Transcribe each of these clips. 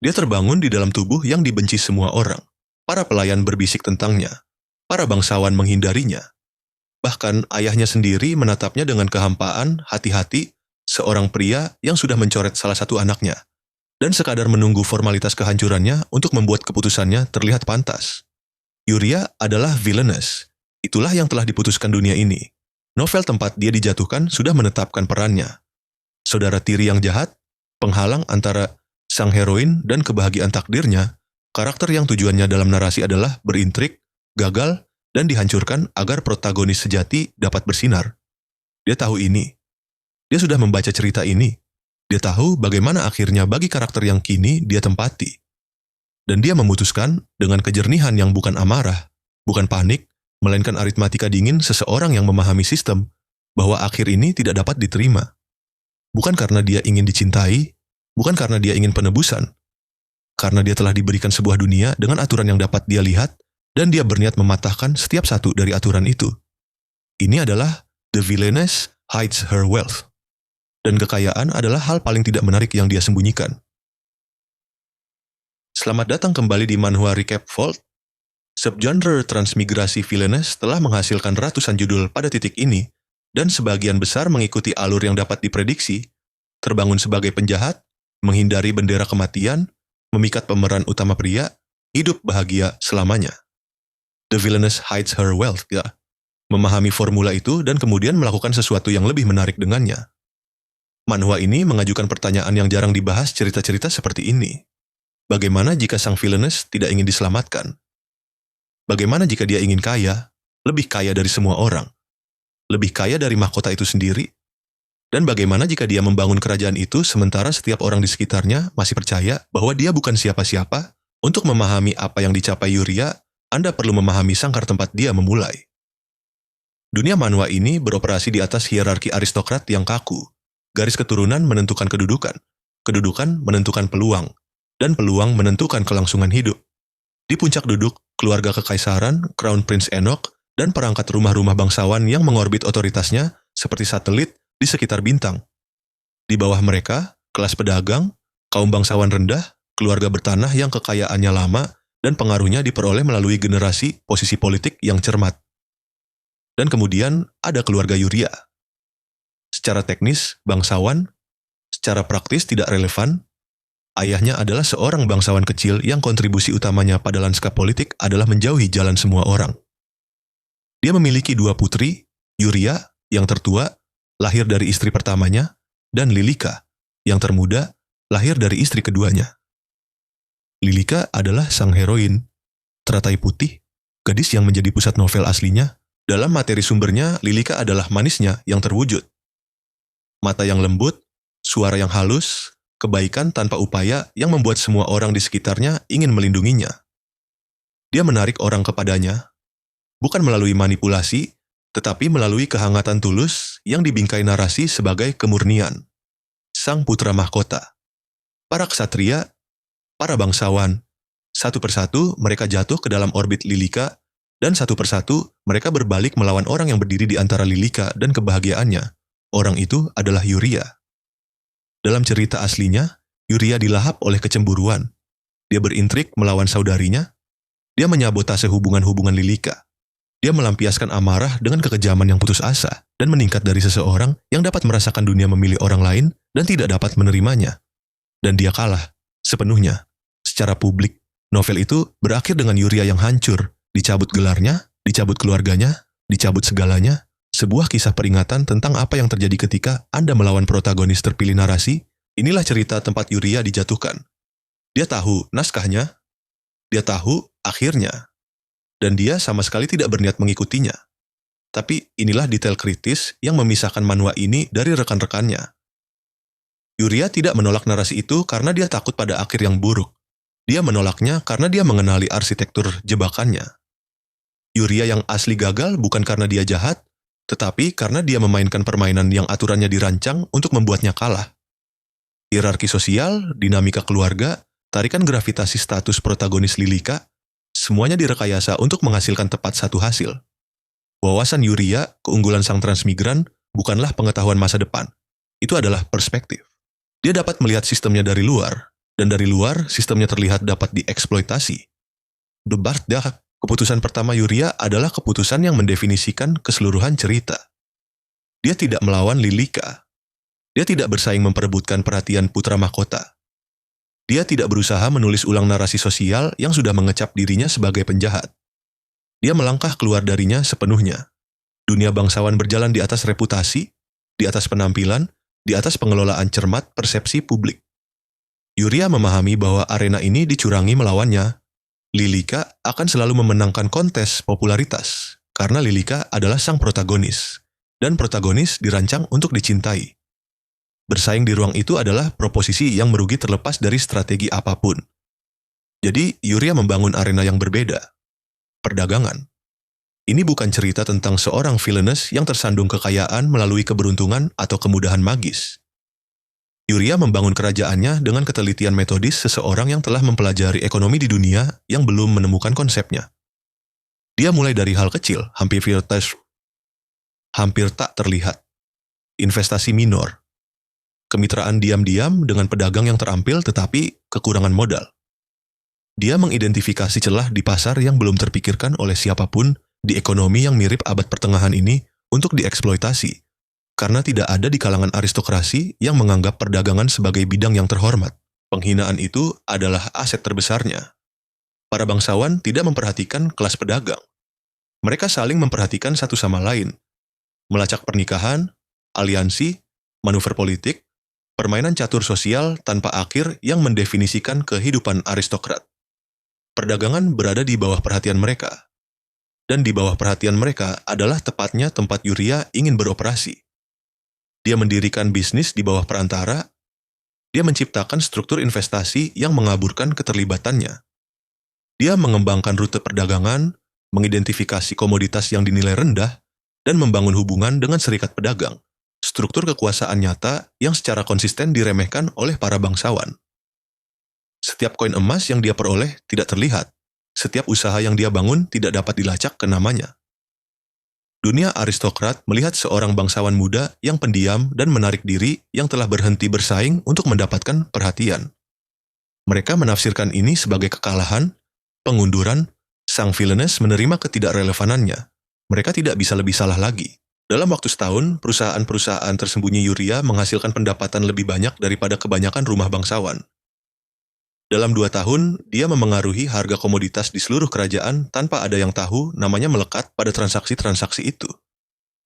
Dia terbangun di dalam tubuh yang dibenci semua orang. Para pelayan berbisik tentangnya. Para bangsawan menghindarinya. Bahkan ayahnya sendiri menatapnya dengan kehampaan, hati-hati, seorang pria yang sudah mencoret salah satu anaknya. Dan sekadar menunggu formalitas kehancurannya untuk membuat keputusannya terlihat pantas. Yuria adalah villainous. Itulah yang telah diputuskan dunia ini. Novel tempat dia dijatuhkan sudah menetapkan perannya. Saudara tiri yang jahat, penghalang antara sang heroin dan kebahagiaan takdirnya, karakter yang tujuannya dalam narasi adalah berintrik, gagal, dan dihancurkan agar protagonis sejati dapat bersinar. Dia tahu ini. Dia sudah membaca cerita ini. Dia tahu bagaimana akhirnya bagi karakter yang kini dia tempati. Dan dia memutuskan dengan kejernihan yang bukan amarah, bukan panik, melainkan aritmatika dingin seseorang yang memahami sistem, bahwa akhir ini tidak dapat diterima. Bukan karena dia ingin dicintai, bukan karena dia ingin penebusan, karena dia telah diberikan sebuah dunia dengan aturan yang dapat dia lihat, dan dia berniat mematahkan setiap satu dari aturan itu. Ini adalah The Villainess Hides Her Wealth. Dan kekayaan adalah hal paling tidak menarik yang dia sembunyikan. Selamat datang kembali di Manhwa Recap Vault. Subgenre transmigrasi villainess telah menghasilkan ratusan judul pada titik ini, dan sebagian besar mengikuti alur yang dapat diprediksi, terbangun sebagai penjahat, menghindari bendera kematian, memikat pemeran utama pria, hidup bahagia selamanya. The Villainess Hides Her Wealth, ya. Memahami formula itu dan kemudian melakukan sesuatu yang lebih menarik dengannya. Manhwa ini mengajukan pertanyaan yang jarang dibahas cerita-cerita seperti ini. Bagaimana jika sang villainess tidak ingin diselamatkan? Bagaimana jika dia ingin kaya, lebih kaya dari semua orang? Lebih kaya dari mahkota itu sendiri? Dan bagaimana jika dia membangun kerajaan itu sementara setiap orang di sekitarnya masih percaya bahwa dia bukan siapa-siapa? Untuk memahami apa yang dicapai Yuria, Anda perlu memahami sangkar tempat dia memulai. Dunia manhwa ini beroperasi di atas hierarki aristokrat yang kaku. Garis keturunan menentukan kedudukan, kedudukan menentukan peluang, dan peluang menentukan kelangsungan hidup. Di puncak duduk keluarga kekaisaran, Crown Prince Enoch, dan perangkat rumah-rumah bangsawan yang mengorbit otoritasnya seperti satelit di sekitar bintang. Di bawah mereka, kelas pedagang, kaum bangsawan rendah, keluarga bertanah yang kekayaannya lama, dan pengaruhnya diperoleh melalui generasi posisi politik yang cermat. Dan kemudian ada keluarga Yuria. Secara teknis, bangsawan. Secara praktis tidak relevan. Ayahnya adalah seorang bangsawan kecil yang kontribusi utamanya pada lanskap politik adalah menjauhi jalan semua orang. Dia memiliki dua putri, Yuria, yang tertua, lahir dari istri pertamanya, dan Lilika, yang termuda, lahir dari istri keduanya. Lilika adalah sang heroin, teratai putih, gadis yang menjadi pusat novel aslinya. Dalam materi sumbernya, Lilika adalah manisnya yang terwujud. Mata yang lembut, suara yang halus, kebaikan tanpa upaya yang membuat semua orang di sekitarnya ingin melindunginya. Dia menarik orang kepadanya, bukan melalui manipulasi, tetapi melalui kehangatan tulus yang dibingkai narasi sebagai kemurnian. Sang putra mahkota, para ksatria, para bangsawan, satu persatu mereka jatuh ke dalam orbit Lilika, dan satu persatu mereka berbalik melawan orang yang berdiri di antara Lilika dan kebahagiaannya. Orang itu adalah Yuria. Dalam cerita aslinya, Yuria dilahap oleh kecemburuan. Dia berintrik melawan saudarinya. Dia menyabotase hubungan-hubungan Lilika. Dia melampiaskan amarah dengan kekejaman yang putus asa dan meningkat dari seseorang yang dapat merasakan dunia memilih orang lain dan tidak dapat menerimanya. Dan dia kalah sepenuhnya. Secara publik, novel itu berakhir dengan Yuria yang hancur, dicabut gelarnya, dicabut keluarganya, dicabut segalanya. Sebuah kisah peringatan tentang apa yang terjadi ketika Anda melawan protagonis terpilih narasi. Inilah cerita tempat Yuria dijatuhkan. Dia tahu naskahnya, dia tahu akhirnya, dan dia sama sekali tidak berniat mengikutinya. Tapi inilah detail kritis yang memisahkan manhwa ini dari rekan-rekannya. Yuria tidak menolak narasi itu karena dia takut pada akhir yang buruk. Dia menolaknya karena dia mengenali arsitektur jebakannya. Yuria yang asli gagal bukan karena dia jahat, tetapi karena dia memainkan permainan yang aturannya dirancang untuk membuatnya kalah. Hierarki sosial, dinamika keluarga, tarikan gravitasi status protagonis Lilika, semuanya direkayasa untuk menghasilkan tepat satu hasil. Wawasan Yuria, keunggulan sang transmigran, bukanlah pengetahuan masa depan. Itu adalah perspektif. Dia dapat melihat sistemnya dari luar. dan dari luar sistemnya terlihat dapat dieksploitasi. Debarda, keputusan pertama Yuria adalah keputusan yang mendefinisikan keseluruhan cerita. Dia tidak melawan Lilika. Dia tidak bersaing memperebutkan perhatian putra mahkota. Dia tidak berusaha menulis ulang narasi sosial yang sudah mengecap dirinya sebagai penjahat. Dia melangkah keluar darinya sepenuhnya. Dunia bangsawan berjalan di atas reputasi, di atas penampilan, di atas pengelolaan cermat persepsi publik. Yuria memahami bahwa arena ini dicurangi melawannya. Lilika akan selalu memenangkan kontes popularitas, karena Lilika adalah sang protagonis, dan protagonis dirancang untuk dicintai. Bersaing di ruang itu adalah proposisi yang merugi terlepas dari strategi apapun. Jadi, Yuria membangun arena yang berbeda. Perdagangan. Ini bukan cerita tentang seorang villainess yang tersandung kekayaan melalui keberuntungan atau kemudahan magis. Yuria membangun kerajaannya dengan ketelitian metodis seseorang yang telah mempelajari ekonomi di dunia yang belum menemukan konsepnya. Dia mulai dari hal kecil, hampir tak terlihat. Investasi minor. Kemitraan diam-diam dengan pedagang yang terampil tetapi kekurangan modal. Dia mengidentifikasi celah di pasar yang belum terpikirkan oleh siapapun di ekonomi yang mirip abad pertengahan ini untuk dieksploitasi, karena tidak ada di kalangan aristokrasi yang menganggap perdagangan sebagai bidang yang terhormat. Penghinaan itu adalah aset terbesarnya. Para bangsawan tidak memperhatikan kelas pedagang. Mereka saling memperhatikan satu sama lain. Melacak pernikahan, aliansi, manuver politik, permainan catur sosial tanpa akhir yang mendefinisikan kehidupan aristokrat. Perdagangan berada di bawah perhatian mereka. Dan di bawah perhatian mereka adalah tepatnya tempat Yuria ingin beroperasi. Dia mendirikan bisnis di bawah perantara. Dia menciptakan struktur investasi yang mengaburkan keterlibatannya. Dia mengembangkan rute perdagangan, mengidentifikasi komoditas yang dinilai rendah, dan membangun hubungan dengan serikat pedagang, struktur kekuasaan nyata yang secara konsisten diremehkan oleh para bangsawan. Setiap koin emas yang dia peroleh tidak terlihat. Setiap usaha yang dia bangun tidak dapat dilacak ke namanya. Dunia aristokrat melihat seorang bangsawan muda yang pendiam dan menarik diri yang telah berhenti bersaing untuk mendapatkan perhatian. Mereka menafsirkan ini sebagai kekalahan, pengunduran, sang villainess menerima ketidakrelevanannya. Mereka tidak bisa lebih salah lagi. Dalam waktu setahun, perusahaan-perusahaan tersembunyi Yuria menghasilkan pendapatan lebih banyak daripada kebanyakan rumah bangsawan. Dalam 2 tahun, dia memengaruhi harga komoditas di seluruh kerajaan tanpa ada yang tahu namanya melekat pada transaksi-transaksi itu.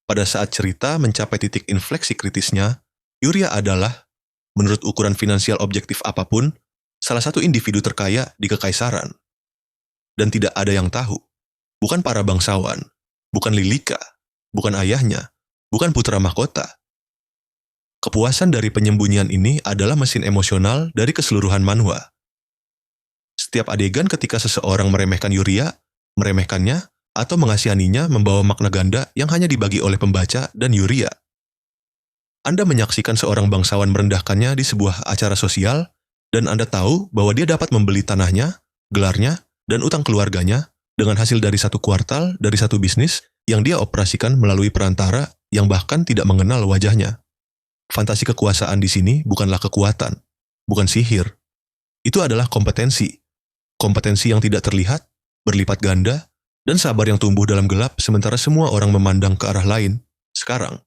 Pada saat cerita mencapai titik infleksi kritisnya, Yuria adalah, menurut ukuran finansial objektif apapun, salah satu individu terkaya di kekaisaran. Dan tidak ada yang tahu. Bukan para bangsawan, bukan Lilika, bukan ayahnya, bukan putra mahkota. Kepuasan dari penyembunyian ini adalah mesin emosional dari keseluruhan manhwa. Setiap adegan ketika seseorang meremehkan Yuria, meremehkannya, atau mengasihaninya membawa makna ganda yang hanya dibagi oleh pembaca dan Yuria. Anda menyaksikan seorang bangsawan merendahkannya di sebuah acara sosial, dan Anda tahu bahwa dia dapat membeli tanahnya, gelarnya, dan utang keluarganya dengan hasil dari 1 kuartal dari 1 bisnis yang dia operasikan melalui perantara yang bahkan tidak mengenal wajahnya. Fantasi kekuasaan di sini bukanlah kekuatan, bukan sihir. Itu adalah kompetensi. Kompetensi yang tidak terlihat, berlipat ganda, dan sabar yang tumbuh dalam gelap sementara semua orang memandang ke arah lain. Sekarang,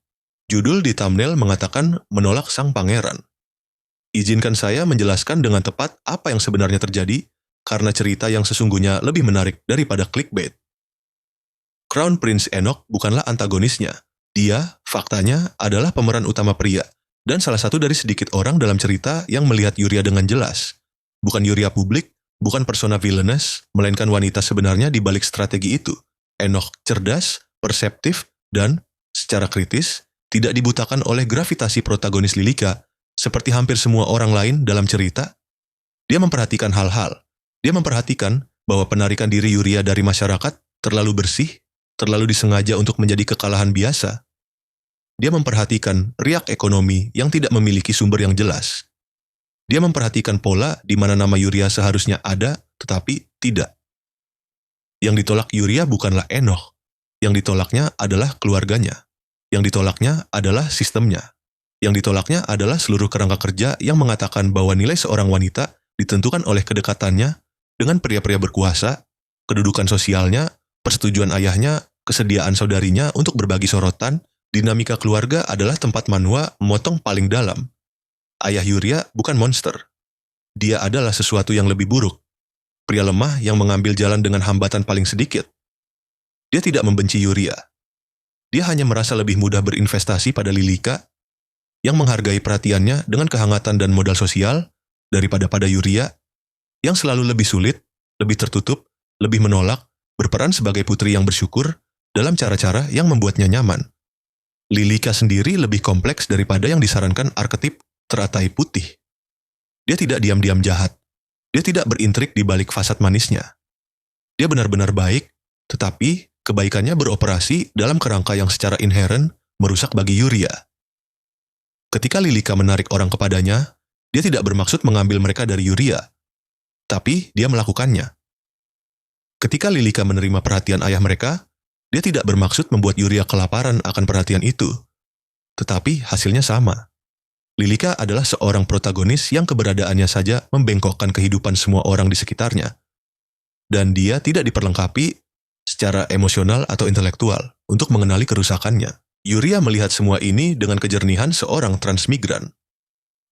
judul di thumbnail mengatakan menolak sang pangeran. Izinkan saya menjelaskan dengan tepat apa yang sebenarnya terjadi, karena cerita yang sesungguhnya lebih menarik daripada clickbait. Crown Prince Enoch bukanlah antagonisnya. Dia, faktanya, adalah pemeran utama pria, dan salah satu dari sedikit orang dalam cerita yang melihat Yuria dengan jelas. Bukan Yuria publik, bukan persona villainess, melainkan wanita sebenarnya di balik strategi itu. Enoch cerdas, perseptif, dan, secara kritis, tidak dibutakan oleh gravitasi protagonis Lilika, seperti hampir semua orang lain dalam cerita. Dia memperhatikan hal-hal. Dia memperhatikan bahwa penarikan diri Yuria dari masyarakat terlalu bersih, terlalu disengaja untuk menjadi kekalahan biasa. Dia memperhatikan riak ekonomi yang tidak memiliki sumber yang jelas. Dia memperhatikan pola di mana nama Yuria seharusnya ada, tetapi tidak. Yang ditolak Yuria bukanlah Enoch. Yang ditolaknya adalah keluarganya. Yang ditolaknya adalah sistemnya. Yang ditolaknya adalah seluruh kerangka kerja yang mengatakan bahwa nilai seorang wanita ditentukan oleh kedekatannya dengan pria-pria berkuasa, kedudukan sosialnya, persetujuan ayahnya, kesediaan saudarinya untuk berbagi sorotan. Dinamika keluarga adalah tempat Manhwa memotong paling dalam. Ayah Yuria bukan monster. Dia adalah sesuatu yang lebih buruk. Pria lemah yang mengambil jalan dengan hambatan paling sedikit. Dia tidak membenci Yuria. Dia hanya merasa lebih mudah berinvestasi pada Lilika, yang menghargai perhatiannya dengan kehangatan dan modal sosial, daripada pada Yuria, yang selalu lebih sulit, lebih tertutup, lebih menolak, berperan sebagai putri yang bersyukur, dalam cara-cara yang membuatnya nyaman. Lilika sendiri lebih kompleks daripada yang disarankan arketip teratai putih. Dia tidak diam-diam jahat. Dia tidak berintrik di balik fasad manisnya. Dia benar-benar baik, tetapi kebaikannya beroperasi dalam kerangka yang secara inheren merusak bagi Yuria. Ketika Lilika menarik orang kepadanya, dia tidak bermaksud mengambil mereka dari Yuria, tapi dia melakukannya. Ketika Lilika menerima perhatian ayah mereka, dia tidak bermaksud membuat Yuria kelaparan akan perhatian itu, tetapi hasilnya sama. Lilika adalah seorang protagonis yang keberadaannya saja membengkokkan kehidupan semua orang di sekitarnya. Dan dia tidak diperlengkapi secara emosional atau intelektual untuk mengenali kerusakannya. Yuria melihat semua ini dengan kejernihan seorang transmigran.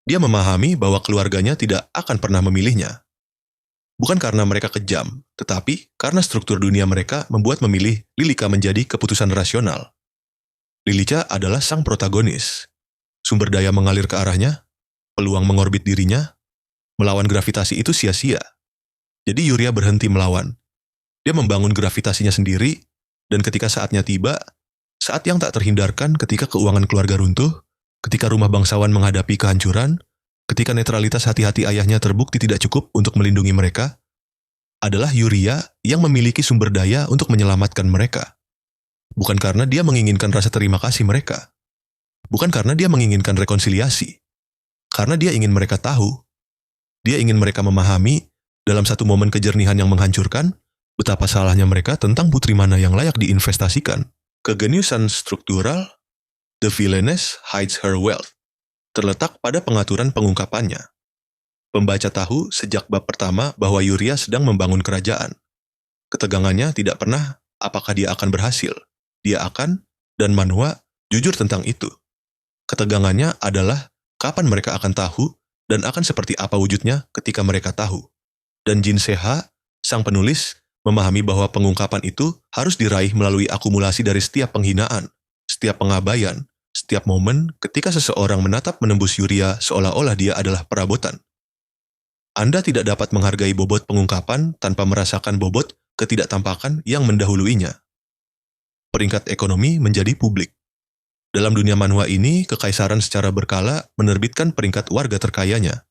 Dia memahami bahwa keluarganya tidak akan pernah memilihnya. Bukan karena mereka kejam, tetapi karena struktur dunia mereka membuat memilih Lilika menjadi keputusan rasional. Lilika adalah sang protagonis. Sumber daya mengalir ke arahnya, peluang mengorbit dirinya, melawan gravitasi itu sia-sia. Jadi Yuria berhenti melawan. Dia membangun gravitasinya sendiri, dan ketika saatnya tiba, saat yang tak terhindarkan ketika keuangan keluarga runtuh, ketika rumah bangsawan menghadapi kehancuran, ketika netralitas hati-hati ayahnya terbukti tidak cukup untuk melindungi mereka, adalah Yuria yang memiliki sumber daya untuk menyelamatkan mereka. Bukan karena dia menginginkan rasa terima kasih mereka. Bukan karena dia menginginkan rekonsiliasi. Karena dia ingin mereka tahu. Dia ingin mereka memahami, dalam satu momen kejernihan yang menghancurkan, betapa salahnya mereka tentang putri mana yang layak diinvestasikan. Kegeniusan struktural, the villainess hides her wealth, terletak pada pengaturan pengungkapannya. Pembaca tahu sejak bab pertama bahwa Yuria sedang membangun kerajaan. Ketegangannya tidak pernah apakah dia akan berhasil. Dia akan, dan Manhwa jujur tentang itu. Ketegangannya adalah kapan mereka akan tahu dan akan seperti apa wujudnya ketika mereka tahu. Dan Jin Seha, sang penulis, memahami bahwa pengungkapan itu harus diraih melalui akumulasi dari setiap penghinaan, setiap pengabaian, setiap momen ketika seseorang menatap menembus Yuria seolah-olah dia adalah perabotan. Anda tidak dapat menghargai bobot pengungkapan tanpa merasakan bobot ketidaktampakan yang mendahuluinya. Peringkat ekonomi menjadi publik. Dalam dunia Manhwa ini, kekaisaran secara berkala menerbitkan peringkat warga terkayanya.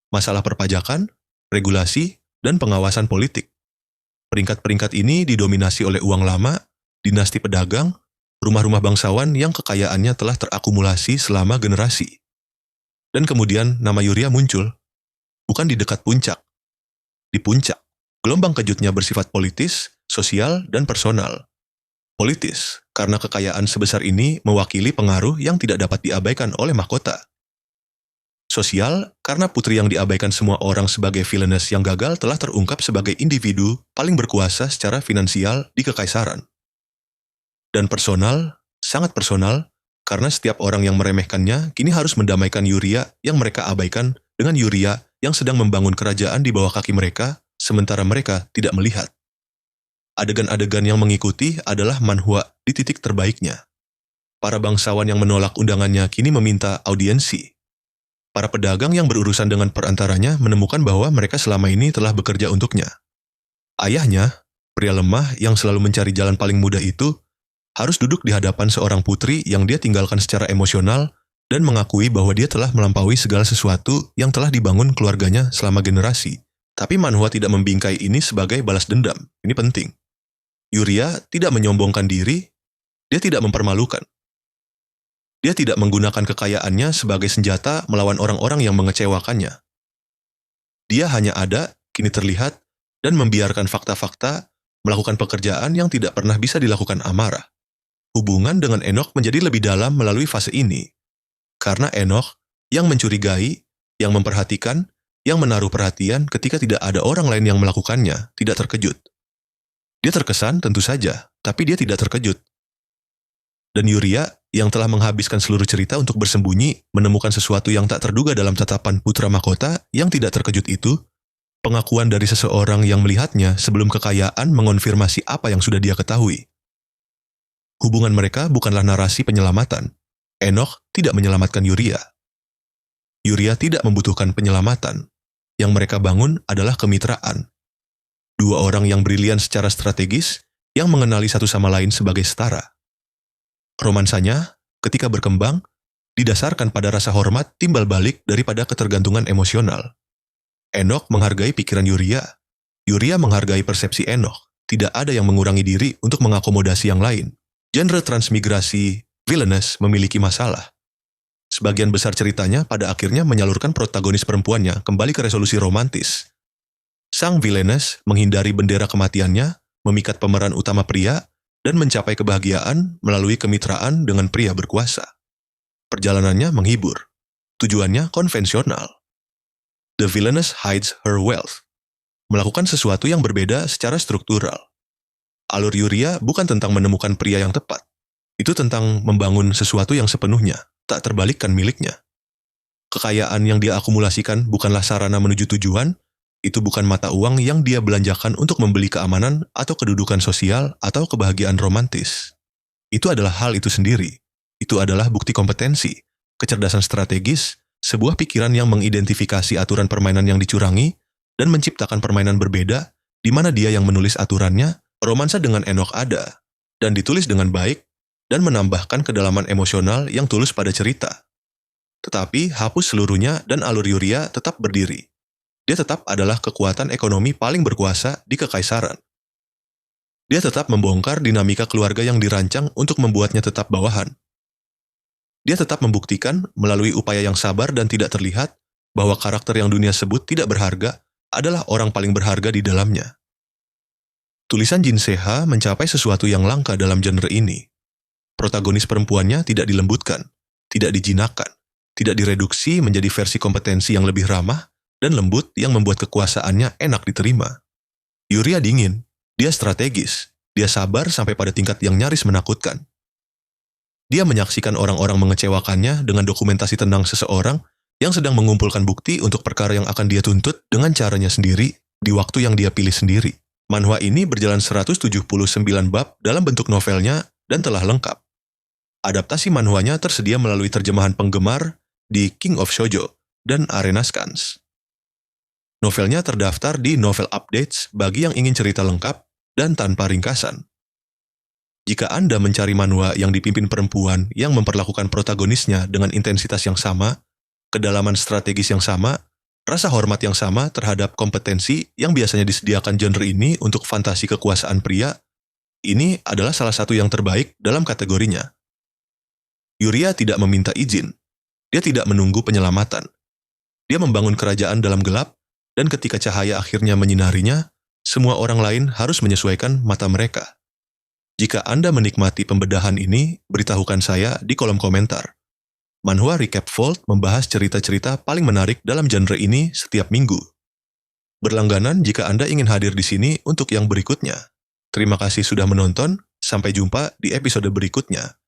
Masalah perpajakan, regulasi, dan pengawasan politik. Peringkat-peringkat ini didominasi oleh uang lama, dinasti pedagang, rumah-rumah bangsawan yang kekayaannya telah terakumulasi selama generasi. Dan kemudian nama Yuria muncul. Bukan di dekat puncak. Di puncak. Gelombang kejutnya bersifat politis, sosial, dan personal. Politis, karena kekayaan sebesar ini mewakili pengaruh yang tidak dapat diabaikan oleh mahkota. Sosial, karena putri yang diabaikan semua orang sebagai villainess yang gagal telah terungkap sebagai individu paling berkuasa secara finansial di kekaisaran. Dan personal, sangat personal, karena setiap orang yang meremehkannya kini harus mendamaikan Yuria yang mereka abaikan dengan Yuria yang sedang membangun kerajaan di bawah kaki mereka, sementara mereka tidak melihat. Adegan-adegan yang mengikuti adalah Manhwa di titik terbaiknya. Para bangsawan yang menolak undangannya kini meminta audiensi. Para pedagang yang berurusan dengan perantaranya menemukan bahwa mereka selama ini telah bekerja untuknya. Ayahnya, pria lemah yang selalu mencari jalan paling mudah itu, harus duduk di hadapan seorang putri yang dia tinggalkan secara emosional dan mengakui bahwa dia telah melampaui segala sesuatu yang telah dibangun keluarganya selama generasi. Tapi Manhwa tidak membingkai ini sebagai balas dendam. Ini penting. Yuria tidak menyombongkan diri, dia tidak mempermalukan. Dia tidak menggunakan kekayaannya sebagai senjata melawan orang-orang yang mengecewakannya. Dia hanya ada, kini terlihat, dan membiarkan fakta-fakta melakukan pekerjaan yang tidak pernah bisa dilakukan amarah. Hubungan dengan Enoch menjadi lebih dalam melalui fase ini. Karena Enoch yang mencurigai, yang memperhatikan, yang menaruh perhatian ketika tidak ada orang lain yang melakukannya, tidak terkejut. Dia terkesan tentu saja, tapi dia tidak terkejut. Dan Yuria, yang telah menghabiskan seluruh cerita untuk bersembunyi, menemukan sesuatu yang tak terduga dalam tatapan putra mahkota yang tidak terkejut itu, pengakuan dari seseorang yang melihatnya sebelum kekayaan mengonfirmasi apa yang sudah dia ketahui. Hubungan mereka bukanlah narasi penyelamatan. Enoch tidak menyelamatkan Yuria. Yuria tidak membutuhkan penyelamatan. Yang mereka bangun adalah kemitraan. Dua orang yang brilian secara strategis, yang mengenali satu sama lain sebagai setara. Romansanya, ketika berkembang, didasarkan pada rasa hormat timbal balik daripada ketergantungan emosional. Enoch menghargai pikiran Yuria. Yuria menghargai persepsi Enoch. Tidak ada yang mengurangi diri untuk mengakomodasi yang lain. Genre transmigrasi villainous memiliki masalah. Sebagian besar ceritanya pada akhirnya menyalurkan protagonis perempuannya kembali ke resolusi romantis. Sang villainous menghindari bendera kematiannya, memikat pemeran utama pria, dan mencapai kebahagiaan melalui kemitraan dengan pria berkuasa. Perjalanannya menghibur. Tujuannya konvensional. The villainess hides her wealth. Melakukan sesuatu yang berbeda secara struktural. Alur Yuria bukan tentang menemukan pria yang tepat. Itu tentang membangun sesuatu yang sepenuhnya, tak terbalikkan miliknya. Kekayaan yang dia akumulasikan bukanlah sarana menuju tujuan, itu bukan mata uang yang dia belanjakan untuk membeli keamanan atau kedudukan sosial atau kebahagiaan romantis. Itu adalah hal itu sendiri. Itu adalah bukti kompetensi, kecerdasan strategis, sebuah pikiran yang mengidentifikasi aturan permainan yang dicurangi dan menciptakan permainan berbeda di mana dia yang menulis aturannya. Romansa dengan Enoch ada, dan ditulis dengan baik, dan menambahkan kedalaman emosional yang tulus pada cerita. Tetapi hapus seluruhnya dan alur Yuria tetap berdiri. Dia tetap adalah kekuatan ekonomi paling berkuasa di kekaisaran. Dia tetap membongkar dinamika keluarga yang dirancang untuk membuatnya tetap bawahan. Dia tetap membuktikan melalui upaya yang sabar dan tidak terlihat bahwa karakter yang dunia sebut tidak berharga adalah orang paling berharga di dalamnya. Tulisan Jin Se-ha mencapai sesuatu yang langka dalam genre ini. Protagonis perempuannya tidak dilembutkan, tidak dijinakkan, tidak direduksi menjadi versi kompetensi yang lebih ramah dan lembut yang membuat kekuasaannya enak diterima. Yuria dingin, dia strategis, dia sabar sampai pada tingkat yang nyaris menakutkan. Dia menyaksikan orang-orang mengecewakannya dengan dokumentasi tentang seseorang yang sedang mengumpulkan bukti untuk perkara yang akan dia tuntut dengan caranya sendiri di waktu yang dia pilih sendiri. Manhwa ini berjalan 179 bab dalam bentuk novelnya dan telah lengkap. Adaptasi manhwanya tersedia melalui terjemahan penggemar di King of Shoujo dan Arena Scans. Novelnya terdaftar di Novel Updates bagi yang ingin cerita lengkap dan tanpa ringkasan. Jika Anda mencari manhwa yang dipimpin perempuan yang memperlakukan protagonisnya dengan intensitas yang sama, kedalaman strategis yang sama, rasa hormat yang sama terhadap kompetensi yang biasanya disediakan genre ini untuk fantasi kekuasaan pria, ini adalah salah satu yang terbaik dalam kategorinya. Yuria tidak meminta izin. Dia tidak menunggu penyelamatan. Dia membangun kerajaan dalam gelap, dan ketika cahaya akhirnya menyinarinya, semua orang lain harus menyesuaikan mata mereka. Jika Anda menikmati pembedahan ini, beritahukan saya di kolom komentar. Manhwa Recap Vault membahas cerita-cerita paling menarik dalam genre ini setiap minggu. Berlangganan jika Anda ingin hadir di sini untuk yang berikutnya. Terima kasih sudah menonton, sampai jumpa di episode berikutnya.